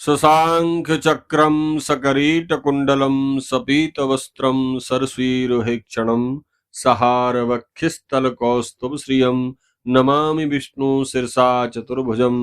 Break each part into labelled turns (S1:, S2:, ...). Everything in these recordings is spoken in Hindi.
S1: शशांक चक्रम सकरीट कुंडलम सपीत वस्त्रम सरस्वीरुहेक्षणम सहार वक्षस्थल कौस्तुभ श्रियम नमामि विष्णु शिरसा चतुर्भुजम।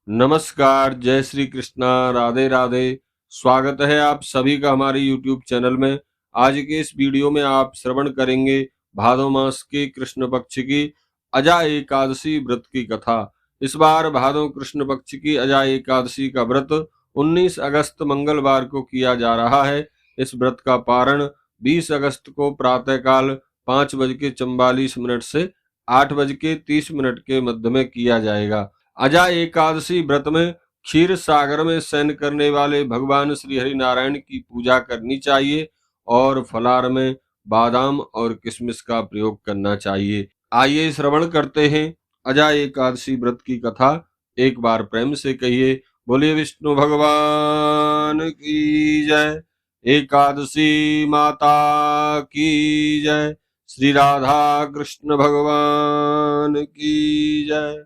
S1: नमस्कार, जय श्री कृष्णा, राधे राधे। स्वागत है आप सभी का हमारे YouTube चैनल में। आज के इस वीडियो में आप श्रवण करेंगे भादो मास के कृष्ण पक्ष की अजा एकादशी व्रत की कथा। इस बार भादो कृष्ण पक्ष की अजा एकादशी का व्रत 19 अगस्त मंगलवार को किया जा रहा है। इस व्रत का पारण 20 अगस्त को प्रातःकाल 5:44 से 8:30 के मध्य में किया जाएगा। अजा एकादशी व्रत में क्षीर सागर में शयन करने वाले भगवान श्री हरि नारायण की पूजा करनी चाहिए और फलाहार में बादाम और किशमिश का प्रयोग करना चाहिए। आइए श्रवण करते हैं अजा एकादशी व्रत की कथा। एक बार प्रेम से कहिए, बोलिए विष्णु भगवान की जय। एकादशी माता की जय। श्री राधा कृष्ण भगवान की जय।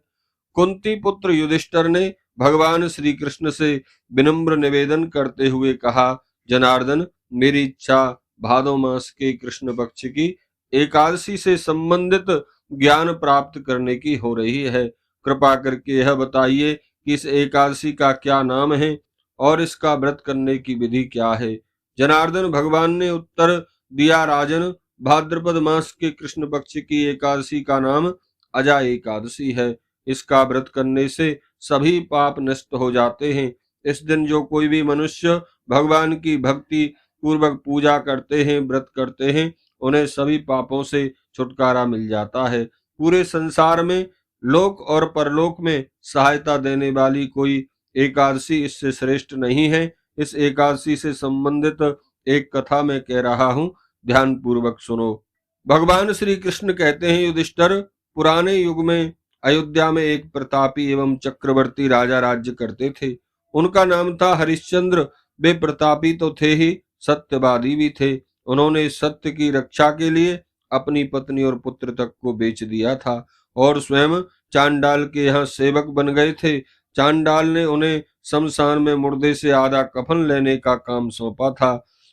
S1: कुंती पुत्र युधिष्ठिर ने भगवान श्री कृष्ण से विनम्र निवेदन करते हुए कहा, जनार्दन, मेरी इच्छा भादो मास के कृष्ण पक्ष की एकादशी से संबंधित ज्ञान प्राप्त करने की हो रही है। कृपा करके यह बताइए कि इस एकादशी का क्या नाम है और इसका व्रत करने की विधि क्या है। जनार्दन भगवान ने उत्तर दिया, राजन, भाद्रपद मास के कृष्ण पक्ष की एकादशी का नाम अजा एकादशी है। इसका व्रत करने से सभी पाप नष्ट हो जाते हैं। इस दिन जो कोई भी मनुष्य भगवान की भक्ति पूर्वक पूजा करते हैं, व्रत करते हैं, उन्हें सभी पापों से छुटकारा मिल जाता है। पूरे संसार में लोक और परलोक में सहायता देने वाली कोई एकादशी इससे श्रेष्ठ नहीं है। इस एकादशी से संबंधित एक कथा मैं कह रहा हूँ, ध्यान पूर्वक सुनो। भगवान श्री कृष्ण कहते हैं, युधिष्ठिर, पुराने युग में अयोध्या में एक प्रतापी एवं चक्रवर्ती राजा राज्य करते थे। उनका नाम था हरिश्चंद्र। वे प्रतापी तो थे ही, सत्यवादी भी थे। उन्होंने सत्य की रक्षा के लिए अपनी पत्नी और पुत्र तक को बेच दिया था और स्वयं चांडाल के यहाँ सेवक बन गए थे। चांडाल ने उन्हें शमशान में मुर्दे से आधा कफन लेने का काम सौंपा था।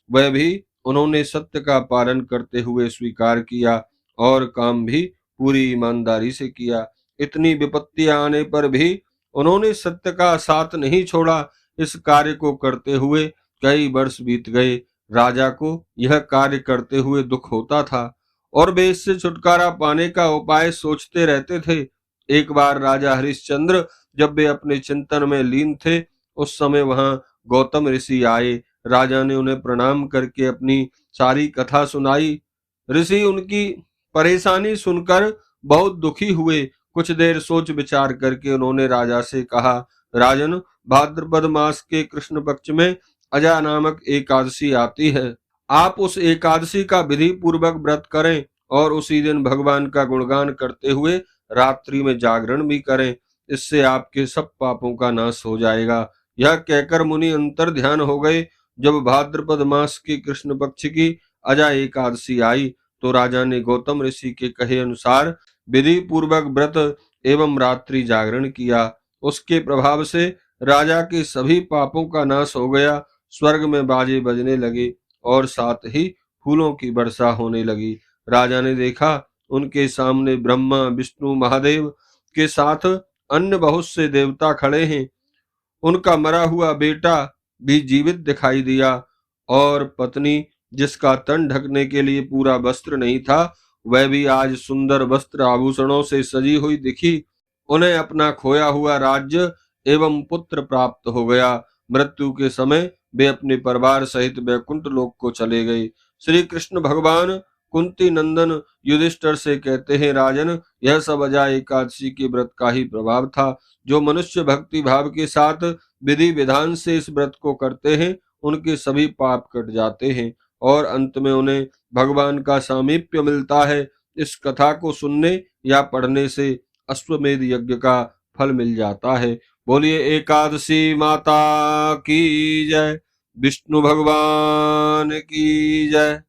S1: वह भी उन्होंने सत्य का पालन करते हुए स्वीकार किया और काम भी पूरी ईमानदारी से किया। इतनी विपत्तियां आने पर भी उन्होंने सत्य का साथ नहीं छोड़ा। इस कार्य को करते हुए कई वर्ष बीत गए। राजा को यह कार्य करते हुए दुख होता था और वे इससे छुटकारा पाने का उपाय सोचते रहते थे। एक बार राजा हरिश्चंद्र जब वे अपने चिंतन में लीन थे, उस समय वहां गौतम ऋषि आए। राजा ने उन्हें प्रणाम करके अपनी सारी कथा सुनाई। ऋषि उनकी परेशानी सुनकर बहुत दुखी हुए। कुछ देर सोच विचार करके उन्होंने राजा से कहा, राजन, भाद्रपद मास के कृष्ण पक्ष में अजा नामक एकादशी आती है। आप उस एकादशी का विधि पूर्वक व्रत करें और उसी दिन भगवान का गुणगान करते हुए रात्रि में जागरण भी करें। इससे आपके सब पापों का नाश हो जाएगा। यह कहकर मुनि अंतर ध्यान हो गए। जब भाद्रपद मास के कृष्ण पक्ष की अजा एकादशी आई तो राजा ने गौतम ऋषि के कहे अनुसार विधि पूर्वक व्रत एवं रात्रि जागरण किया। उसके प्रभाव से राजा के सभी पापों का नाश हो गया। स्वर्ग में बाजे बजने लगे और साथ ही फूलों की वर्षा होने लगी। राजा ने देखा उनके सामने ब्रह्मा, विष्णु, महादेव के साथ अन्य बहुत से देवता खड़े हैं। उनका मरा हुआ बेटा भी जीवित दिखाई दिया और पत्नी, जिसका तन ढकने के लिए पूरा वस्त्र नहीं था, वह भी आज सुंदर वस्त्र आभूषणों से सजी हुई दिखी। उन्हें अपना खोया हुआ राज्य एवं पुत्र प्राप्त हो गया। मृत्यु के समय वे अपने परिवार सहित वैकुंठ लोक को चले गए। श्री कृष्ण भगवान कुंती नंदन युधिष्ठिर से कहते हैं, राजन, यह सब अजा एकादशी के व्रत का ही प्रभाव था। जो मनुष्य भक्ति भाव के साथ विधि विधान से इस व्रत को करते हैं, उनके सभी पाप कट जाते हैं और अंत में उन्हें भगवान का सामीप्य मिलता है। इस कथा को सुनने या पढ़ने से अश्वमेध यज्ञ का फल मिल जाता है। बोलिए एकादशी माता की जय। विष्णु भगवान की जय।